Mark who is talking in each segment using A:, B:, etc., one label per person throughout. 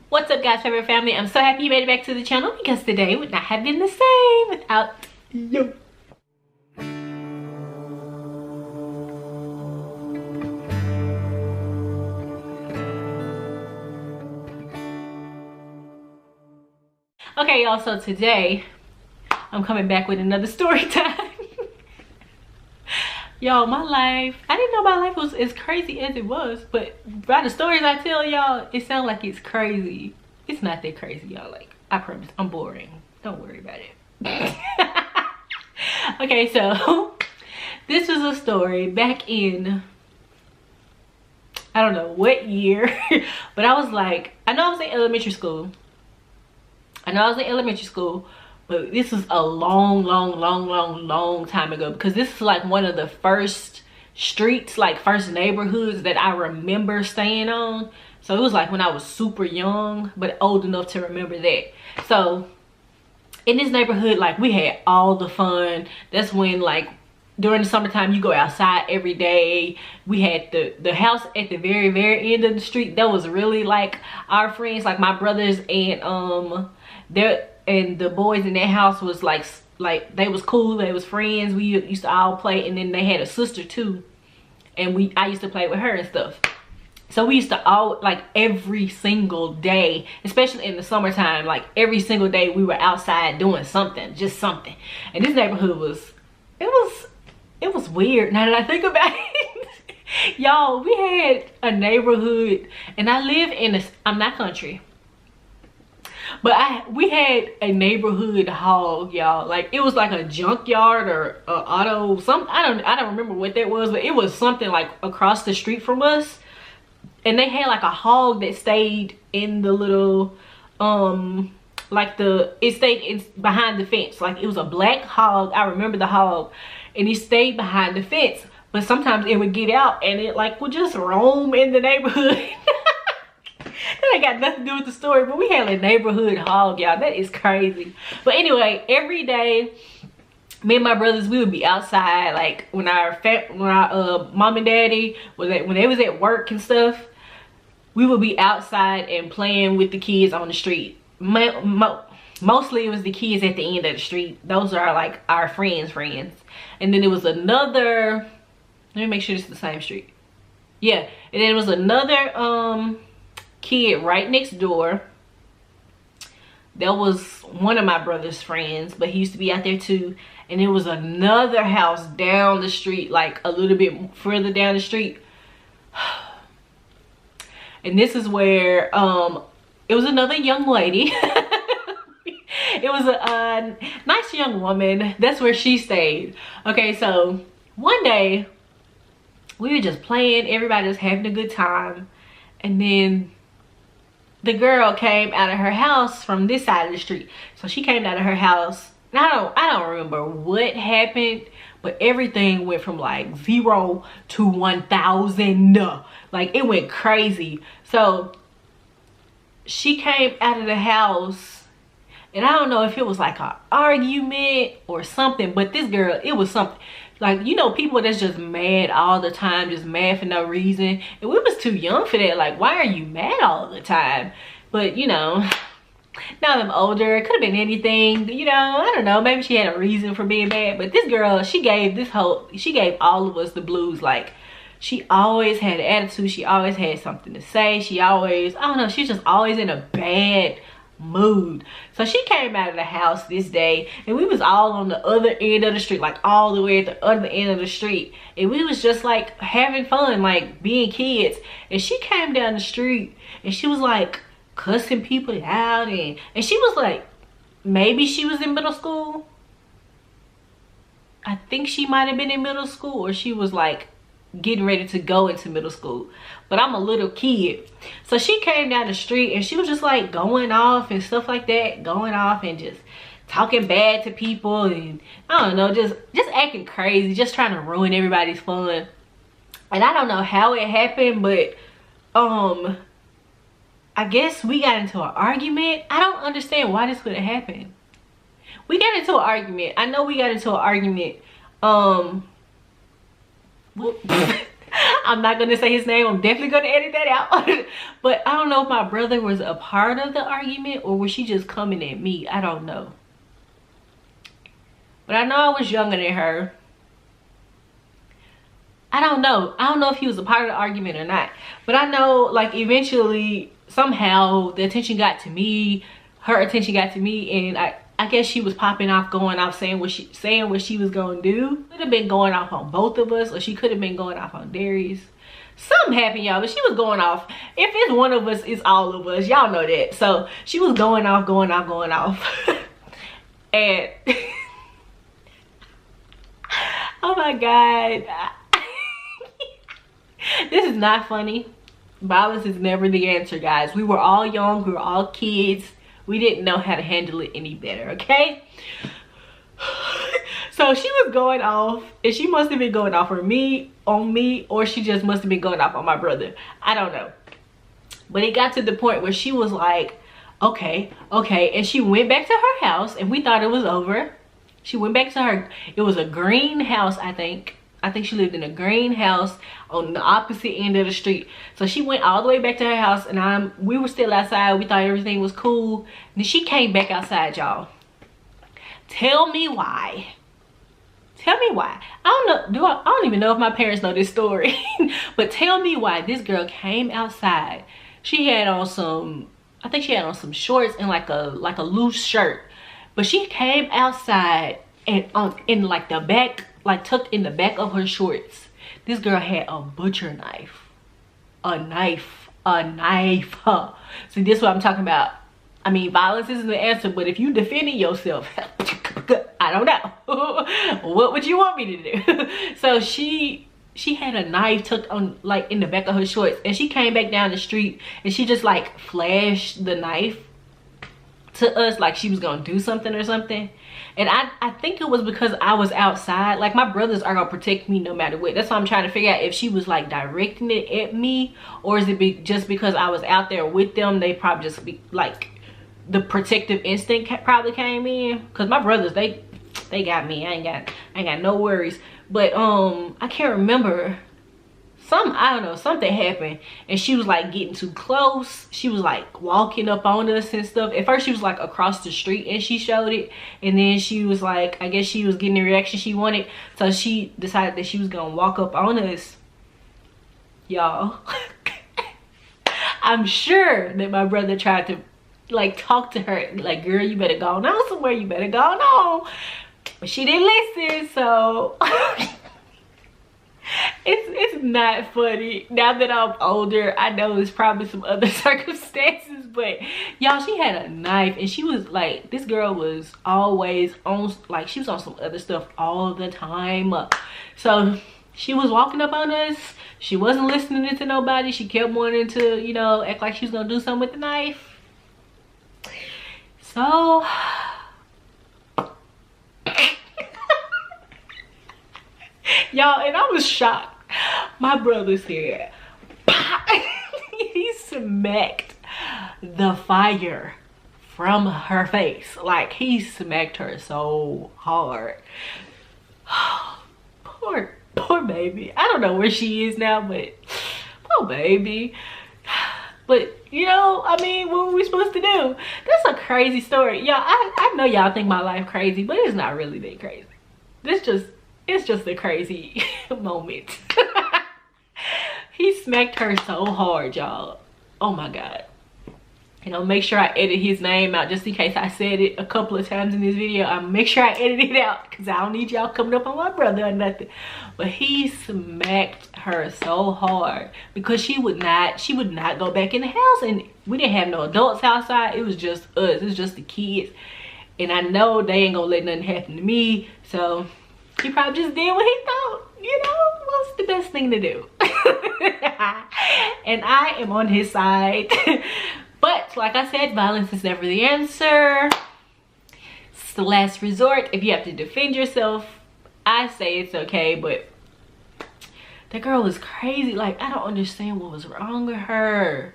A: What's up, guys, favorite family? I'm so happy you made it back to the channel because today would not have been the same without you. Okay, y'all, so today I'm coming back with another story time. Y'all, my life, I didn't know my life was as crazy as it was, but by the stories I tell y'all, it sounds like it's crazy. It's not that crazy, y'all. Like, I promise, I'm boring. Don't worry about it. Okay, so this was a story back in, I don't know what year, but I was like, I know I was in elementary school. But this was a long time ago, because this is like one of the first streets, like first neighborhoods that I remember staying on. So it was like when I was super young, but old enough to remember that. So in this neighborhood, like, we had all the fun. That's when, like, during the summertime, you go outside every day. We had the house at the very end of the street. That was really like our friends, like my brothers, and the boys in that house was like they was cool, they was friends. We used to all play, and then they had a sister too, and I used to play with her and stuff. So we used to all, like, every single day, especially in the summertime, like every single day we were outside doing something, just something. And this neighborhood was weird now that I think about it. Y'all, we had a neighborhood, and I live in I'm not country, but we had a neighborhood hog, y'all. Like, it was like a junkyard or a auto, I don't remember what that was, but it was something like across the street from us. And they had like a hog that stayed in the little it stayed behind the fence. Like, it was a black hog. I remember the hog, and he stayed behind the fence, but sometimes it would get out and it like would just roam in the neighborhood. That ain't got nothing to do with the story, but we had a neighborhood hog, y'all. That is crazy. But anyway, every day me and my brothers, we would be outside, like when our mom and daddy when they was at work and stuff, we would be outside and playing with the kids on the street. Mostly it was the kids at the end of the street. Those are like our friends. And then there was another, let me make sure it's the same street. Yeah, and then there was another kid right next door. That was one of my brother's friends, but he used to be out there too. And there was another house down the street, like a little bit further down the street. And this is where it was another young lady. It was a nice young woman. That's where she stayed. Okay, so one day we were just playing, everybody was having a good time, and then the girl came out of her house from this side of the street. So she came out of her house, and I don't remember what happened, but everything went from like 0 to 1,000. Like, it went crazy. So she came out of the house, and I don't know if it was like an argument or something, but this girl, it was something. Like, you know, people that's just mad all the time, just mad for no reason. And we was too young for that. Like, why are you mad all the time? But, you know, now that I'm older, it could have been anything. You know, I don't know. Maybe she had a reason for being mad. But this girl, she gave all of us the blues. Like, she always had an attitude. She always had something to say. She always, I don't know, she's just always in a bad mood. So she came out of the house this day, and we was all on the other end of the street, like all the way at the other end of the street, and we was just like having fun, like being kids. And she came down the street, and she was like cussing people out, and she was like, maybe she was in middle school. I think she might have been in middle school, or she was like getting ready to go into middle school, but I'm a little kid. So she came down the street, and she was just like going off and stuff like that, going off and just talking bad to people, and I don't know, just acting crazy, just trying to ruin everybody's fun. And I don't know how it happened, but I guess we got into an argument. I don't understand why this would have happened. We got into an argument. I know we got into an argument. I'm not gonna say his name. I'm definitely gonna edit that out. But I don't know if my brother was a part of the argument or was she just coming at me. I don't know. But I know I was younger than her. I don't know. I don't know if he was a part of the argument or not. But I know, like, eventually, somehow, the attention got to me. Her attention got to me, and I guess she was popping off, going off, saying what she was gonna do. Could have been going off on both of us, or she could have been going off on Darius. Something happened, y'all, but she was going off. If it's one of us, it's all of us. Y'all know that. So she was going off. And oh my God. This is not funny. Violence is never the answer, guys. We were all young. We were all kids. We didn't know how to handle it any better, okay? So she was going off, and she must have been going off on me, or she just must have been going off on my brother. I don't know. But it got to the point where she was like, okay. And she went back to her house, and we thought it was over. She went back to her, it was a green house, I think. I think she lived in a green house on the opposite end of the street. So she went all the way back to her house, and we were still outside. We thought everything was cool. And then she came back outside, y'all. Tell me why. Tell me why. I don't even know if my parents know this story. But tell me why this girl came outside. She had on some, I think she had on some shorts and like a loose shirt. But she came outside and in like the back, like tucked in the back of her shorts, this girl had a butcher knife. A knife. Huh? See, this is what I'm talking about. I mean, violence isn't the answer, but if you defending yourself, I don't know. What would you want me to do? So she had a knife tucked on, like, in the back of her shorts, and she came back down the street and she just like flashed the knife to us like she was gonna do something or something. And I think it was because I was outside. Like, my brothers are gonna protect me no matter what. That's why I'm trying to figure out if she was like directing it at me, or is it just because I was out there with them, they probably just be like, the protective instinct probably came in. Because my brothers, they got me. I ain't got no worries. But I can't remember. I don't know, something happened, and she was like getting too close. She was like walking up on us and stuff. At first she was like across the street and she showed it, and then she was like, I guess she was getting the reaction she wanted, so she decided that she was gonna walk up on us, y'all. I'm sure that my brother tried to like talk to her, like, girl, you better go on somewhere, you better go on. But she didn't listen, so it's not funny. Now that I'm older, I know there's probably some other circumstances, but y'all, she had a knife, and she was like, this girl was always on, like, she was on some other stuff all the time. So she was walking up on us. She wasn't listening to nobody. She kept wanting to, you know, act like she was gonna do something with the knife. So y'all, and I was shocked. My brother said he smacked the fire from her face. Like, he smacked her so hard. Poor baby. I don't know where she is now, but poor baby. But, you know, I mean, what were we supposed to do? That's a crazy story. Y'all, I know y'all think my life crazy, but it's not really that crazy. It's just a crazy moment. He smacked her so hard, y'all. Oh my God. You know, make sure I edit his name out just in case I said it a couple of times in this video. I'll make sure I edit it out because I don't need y'all coming up on my brother or nothing. But he smacked her so hard because she would not go back in the house, and we didn't have no adults outside. It was just us. It was just the kids. And I know they ain't gonna let nothing happen to me. So he probably just did what he thought, you know, what's the best thing to do. And I am on his side. But like I said, violence is never the answer. It's the last resort. If you have to defend yourself, I say it's okay. But that girl was crazy. Like, I don't understand what was wrong with her.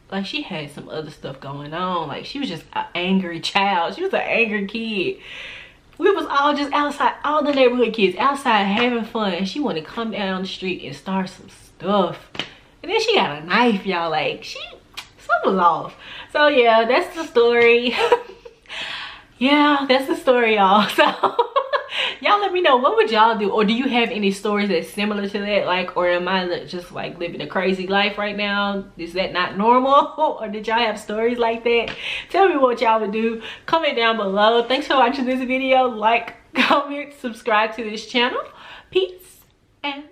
A: Like, she had some other stuff going on. Like, she was just an angry child. She was an angry kid. We was all just outside, all the neighborhood kids outside having fun. And she wanted to come down the street and start some stuff. And then she got a knife, y'all. Like, something was off. So yeah, that's the story. Yeah, that's the story, y'all. So y'all let me know, what would y'all do? Or do you have any stories that's similar to that? Like, or am I just like living a crazy life right now? Is that not normal? Or did y'all have stories like that? Tell me what y'all would do. Comment down below. Thanks for watching this video. Like, comment, subscribe to this channel. Peace and